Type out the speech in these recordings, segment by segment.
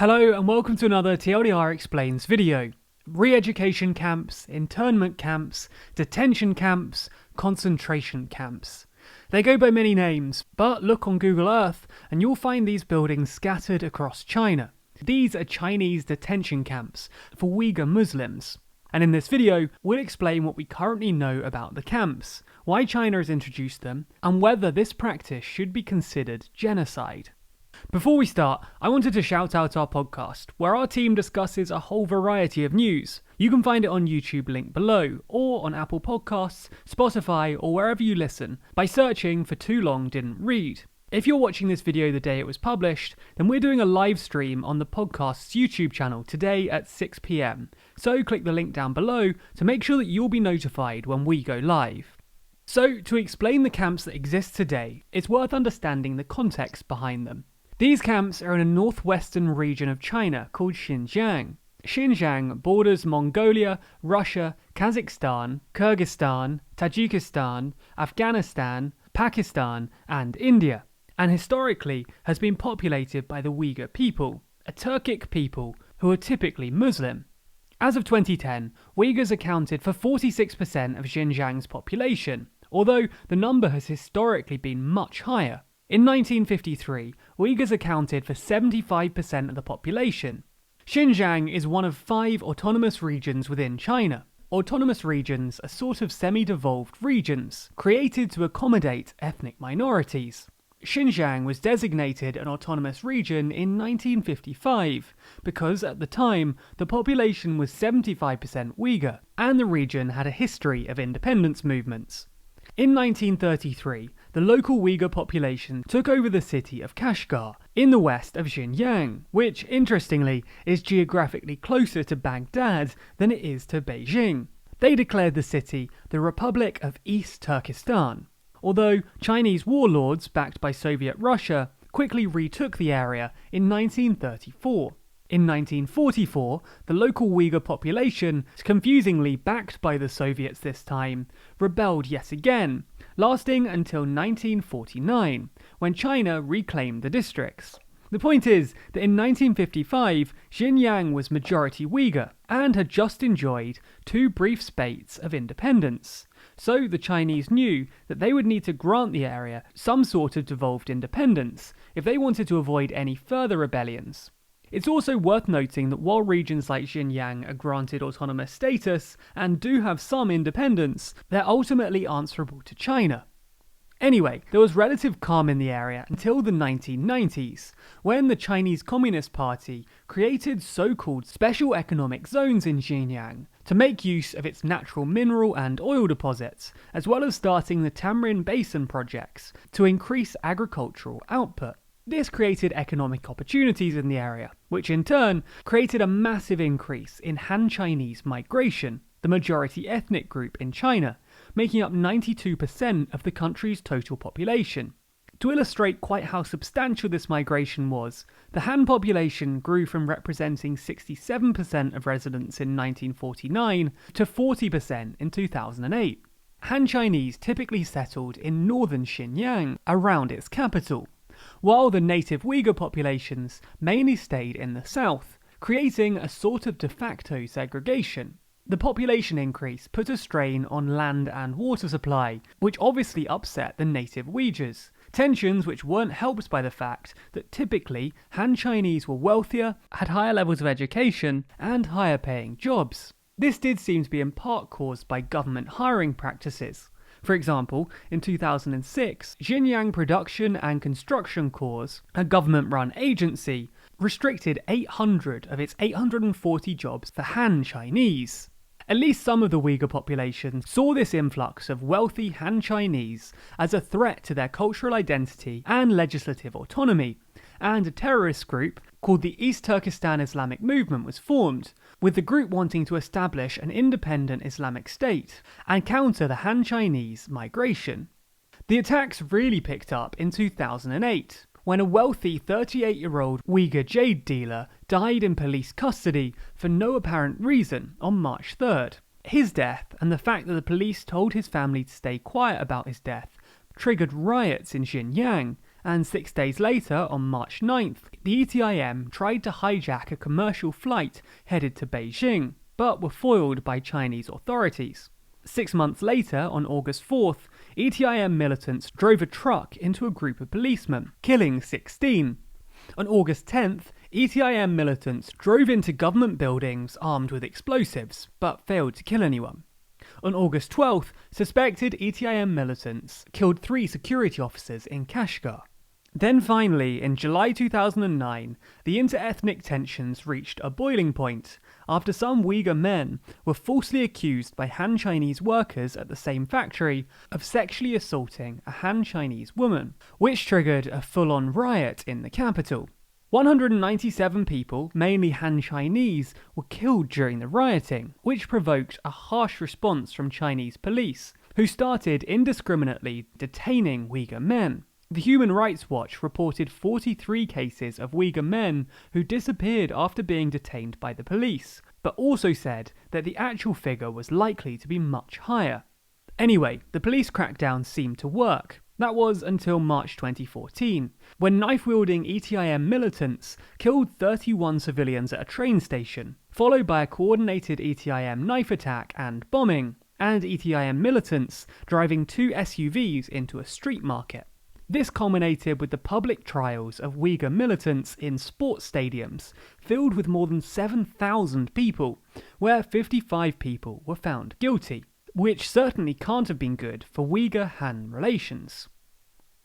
Hello and welcome to another TLDR Explains video. Re-education camps, internment camps, detention camps, concentration camps. They go by many names, but look on Google Earth and you'll find these buildings scattered across China. These are Chinese detention camps for Uyghur Muslims. And in this video, we'll explain what we currently know about the camps, why China has introduced them, and whether this practice should be considered genocide. Before we start, I wanted to shout out our podcast, where our team discusses a whole variety of news. You can find it on YouTube, link below, or on Apple Podcasts, Spotify, or wherever you listen, by searching for Too Long Didn't Read. If you're watching this video the day it was published, then we're doing a live stream on the podcast's YouTube channel today at 6 PM, so click the link down below to make sure that you'll be notified when we go live. So, to explain the camps that exist today, it's worth understanding the context behind them. These camps are in a northwestern region of China called Xinjiang. Xinjiang borders Mongolia, Russia, Kazakhstan, Kyrgyzstan, Tajikistan, Afghanistan, Pakistan, and India, and historically has been populated by the Uighur people, a Turkic people who are typically Muslim. As of 2010, Uighurs accounted for 46% of Xinjiang's population, although the number has historically been much higher. In 1953, Uighurs accounted for 75% of the population. Xinjiang is one of 5 autonomous regions within China. Autonomous regions are sort of semi-devolved regions, created to accommodate ethnic minorities. Xinjiang was designated an autonomous region in 1955 because at the time the population was 75% Uyghur and the region had a history of independence movements. In 1933, the local Uyghur population took over the city of Kashgar in the west of Xinjiang, which, interestingly, is geographically closer to Baghdad than it is to Beijing. They declared the city the Republic of East Turkestan, although Chinese warlords backed by Soviet Russia quickly retook the area in 1934. In 1944, the local Uyghur population, confusingly backed by the Soviets this time, rebelled yet again, lasting until 1949, when China reclaimed the districts. The point is that in 1955, Xinjiang was majority Uyghur and had just enjoyed 2 brief spates of independence. So the Chinese knew that they would need to grant the area some sort of devolved independence if they wanted to avoid any further rebellions. It's also worth noting that while regions like Xinjiang are granted autonomous status and do have some independence, they're ultimately answerable to China. Anyway, there was relative calm in the area until the 1990s, when the Chinese Communist Party created so-called special economic zones in Xinjiang to make use of its natural mineral and oil deposits, as well as starting the Tamrin Basin projects to increase agricultural output. This created economic opportunities in the area, which in turn created a massive increase in Han Chinese migration, the majority ethnic group in China, making up 92% of the country's total population. To illustrate quite how substantial this migration was, the Han population grew from representing 67% of residents in 1949 to 40% in 2008. Han Chinese typically settled in northern Xinjiang, around its capital, while the native Uyghur populations mainly stayed in the south, creating a sort of de facto segregation. The population increase put a strain on land and water supply, which obviously upset the native Uighurs, tensions which weren't helped by the fact that typically Han Chinese were wealthier, had higher levels of education, and higher paying jobs. This did seem to be in part caused by government hiring practices. For example, in 2006, Xinjiang Production and Construction Corps, a government-run agency, restricted 800 of its 840 jobs for Han Chinese. At least some of the Uyghur population saw this influx of wealthy Han Chinese as a threat to their cultural identity and legislative autonomy, and a terrorist group called the East Turkestan Islamic Movement was formed, with the group wanting to establish an independent Islamic state and counter the Han Chinese migration. The attacks really picked up in 2008, when a wealthy 38-year-old Uyghur jade dealer died in police custody for no apparent reason on March 3rd. His death, and the fact that the police told his family to stay quiet about his death, triggered riots in Xinjiang, and 6 days later, on March 9th, the ETIM tried to hijack a commercial flight headed to Beijing, but were foiled by Chinese authorities. 6 months later, on August 4th, ETIM militants drove a truck into a group of policemen, killing 16. On August 10th, ETIM militants drove into government buildings armed with explosives, but failed to kill anyone. On August 12th, suspected ETIM militants killed 3 security officers in Kashgar. Then finally, in July 2009, the inter-ethnic tensions reached a boiling point after some Uighur men were falsely accused by Han Chinese workers at the same factory of sexually assaulting a Han Chinese woman, which triggered a full-on riot in the capital. 197 people, mainly Han Chinese, were killed during the rioting, which provoked a harsh response from Chinese police, who started indiscriminately detaining Uighur men. The Human Rights Watch reported 43 cases of Uighur men who disappeared after being detained by the police, but also said that the actual figure was likely to be much higher. Anyway, the police crackdown seemed to work. That was until March 2014, when knife-wielding ETIM militants killed 31 civilians at a train station, followed by a coordinated ETIM knife attack and bombing, and ETIM militants driving 2 SUVs into a street market. This culminated with the public trials of Uighur militants in sports stadiums, filled with more than 7,000 people, where 55 people were found guilty, which certainly can't have been good for Uighur-Han relations.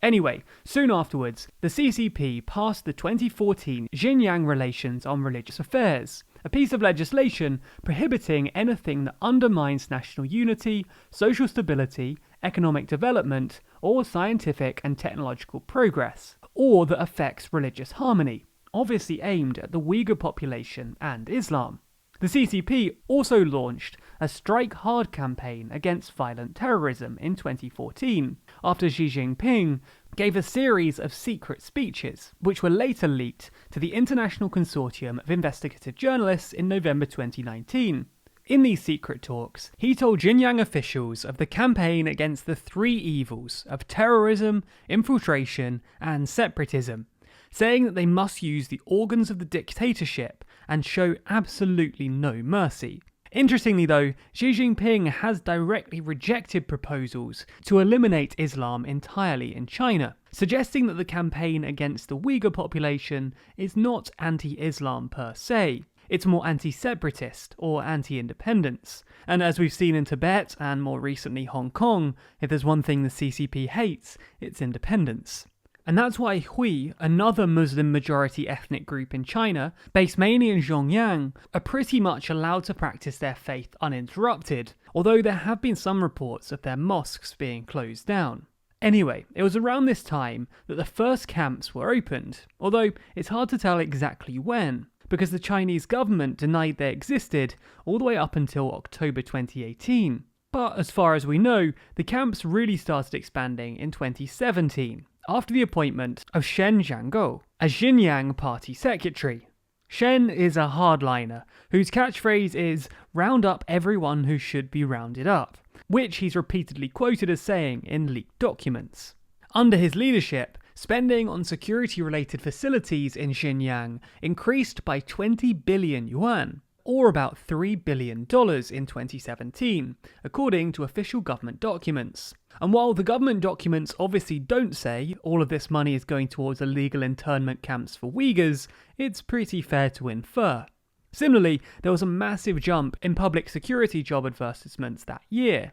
Anyway, soon afterwards, the CCP passed the 2014 Xinjiang Relations on Religious Affairs, a piece of legislation prohibiting anything that undermines national unity, social stability, economic development, or scientific and technological progress, or that affects religious harmony, obviously aimed at the Uighur population and Islam. The CCP also launched a Strike Hard campaign against violent terrorism in 2014, after Xi Jinping gave a series of secret speeches, which were later leaked to the International Consortium of Investigative Journalists in November 2019. In these secret talks, he told Xinjiang officials of the campaign against the 3 evils of terrorism, infiltration, and separatism, saying that they must use the organs of the dictatorship and show absolutely no mercy. Interestingly though, Xi Jinping has directly rejected proposals to eliminate Islam entirely in China, suggesting that the campaign against the Uighur population is not anti-Islam per se. It's more anti-separatist or anti-independence. And as we've seen in Tibet and more recently Hong Kong, if there's one thing the CCP hates, it's independence. And that's why Hui, another Muslim-majority ethnic group in China, based mainly in Xinjiang, are pretty much allowed to practice their faith uninterrupted, although there have been some reports of their mosques being closed down. Anyway, it was around this time that the first camps were opened, although it's hard to tell exactly when, because the Chinese government denied they existed all the way up until October 2018. But as far as we know, the camps really started expanding in 2017, after the appointment of Shen Jianguo as Xinjiang Party Secretary. Shen is a hardliner, whose catchphrase is, "Round up everyone who should be rounded up," which he's repeatedly quoted as saying in leaked documents. Under his leadership, spending on security-related facilities in Xinjiang increased by 20 billion yuan, or about $3 billion in 2017, according to official government documents. And while the government documents obviously don't say all of this money is going towards illegal internment camps for Uyghurs, it's pretty fair to infer. Similarly, there was a massive jump in public security job advertisements that year.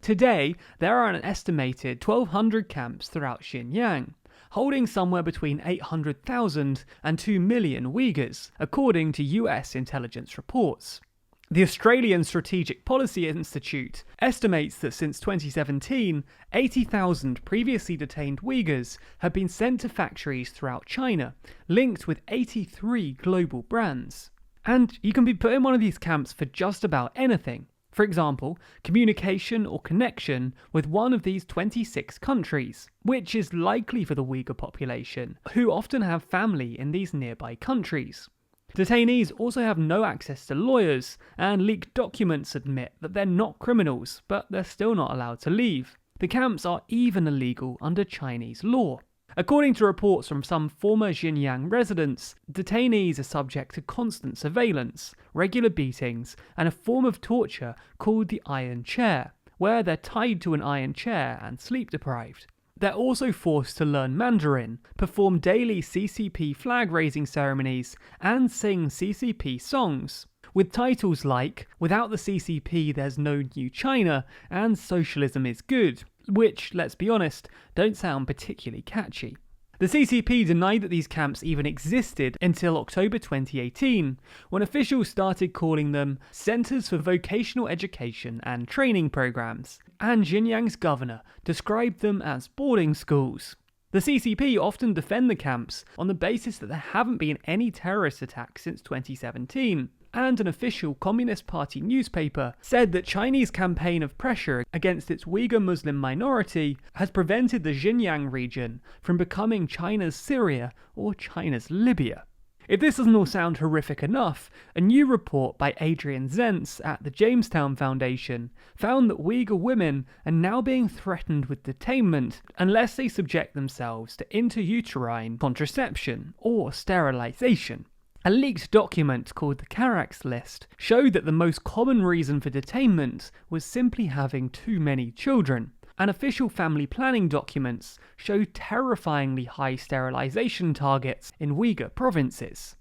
Today, there are an estimated 1,200 camps throughout Xinjiang, holding somewhere between 800,000 and 2 million Uyghurs, according to US intelligence reports. The Australian Strategic Policy Institute estimates that since 2017, 80,000 previously detained Uyghurs have been sent to factories throughout China, linked with 83 global brands. And you can be put in one of these camps for just about anything. For example, communication or connection with one of these 26 countries, which is likely for the Uyghur population, who often have family in these nearby countries. Detainees also have no access to lawyers, and leaked documents admit that they're not criminals, but they're still not allowed to leave. The camps are even illegal under Chinese law. According to reports from some former Xinjiang residents, detainees are subject to constant surveillance, regular beatings, and a form of torture called the iron chair, where they're tied to an iron chair and sleep deprived. They're also forced to learn Mandarin, perform daily CCP flag-raising ceremonies, and sing CCP songs, with titles like "Without the CCP there's no new China" and "Socialism is good," which, let's be honest, don't sound particularly catchy. The CCP denied that these camps even existed until October 2018, when officials started calling them Centres for Vocational Education and Training Programs, and Xinjiang's governor described them as boarding schools. The CCP often defend the camps on the basis that there haven't been any terrorist attacks since 2017, and an official Communist Party newspaper said that Chinese campaign of pressure against its Uyghur Muslim minority has prevented the Xinjiang region from becoming China's Syria or China's Libya. If this doesn't all sound horrific enough, a new report by Adrian Zentz at the Jamestown Foundation found that Uyghur women are now being threatened with detainment unless they subject themselves to intrauterine contraception or sterilization. A leaked document called the Carax List showed that the most common reason for detainment was simply having too many children, and official family planning documents showed terrifyingly high sterilization targets in Uyghur provinces.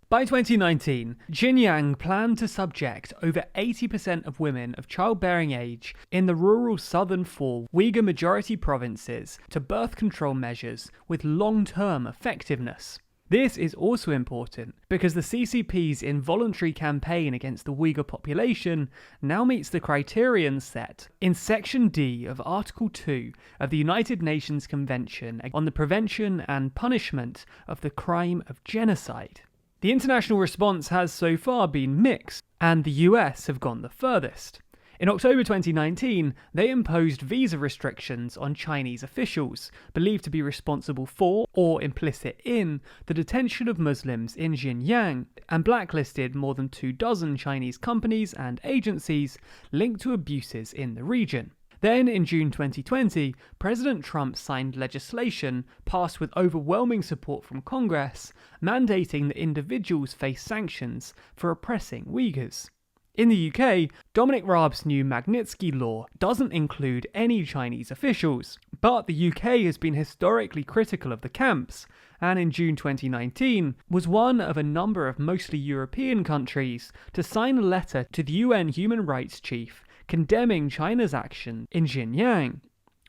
By 2019, Xinjiang planned to subject over 80% of women of childbearing age in the rural southern four Uyghur majority provinces to birth control measures with long-term effectiveness. This is also important because the CCP's involuntary campaign against the Uyghur population now meets the criterion set in Section D of Article 2 of the United Nations Convention on the Prevention and Punishment of the Crime of Genocide. The international response has so far been mixed, and the US have gone the furthest. In October 2019, they imposed visa restrictions on Chinese officials, believed to be responsible for, or implicit in, the detention of Muslims in Xinjiang, and blacklisted more than 24 Chinese companies and agencies linked to abuses in the region. Then, in June 2020, President Trump signed legislation, passed with overwhelming support from Congress, mandating that individuals face sanctions for oppressing Uyghurs. In the UK, Dominic Raab's new Magnitsky Law doesn't include any Chinese officials, but the UK has been historically critical of the camps, and in June 2019 was one of a number of mostly European countries to sign a letter to the UN Human Rights Chief condemning China's action in Xinjiang.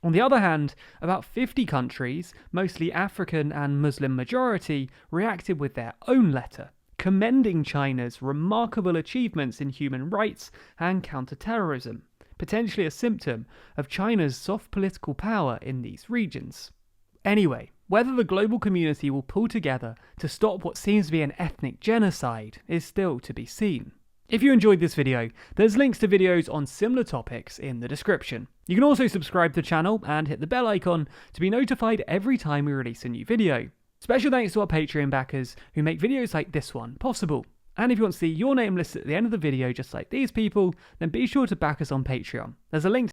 On the other hand, about 50 countries, mostly African and Muslim majority, reacted with their own letter, commending China's remarkable achievements in human rights and counter-terrorism, potentially a symptom of China's soft political power in these regions. Anyway, whether the global community will pull together to stop what seems to be an ethnic genocide is still to be seen. If you enjoyed this video, there's links to videos on similar topics in the description. You can also subscribe to the channel and hit the bell icon to be notified every time we release a new video. Special thanks to our Patreon backers who make videos like this one possible. And if you want to see your name listed at the end of the video just like these people, then be sure to back us on Patreon. There's a link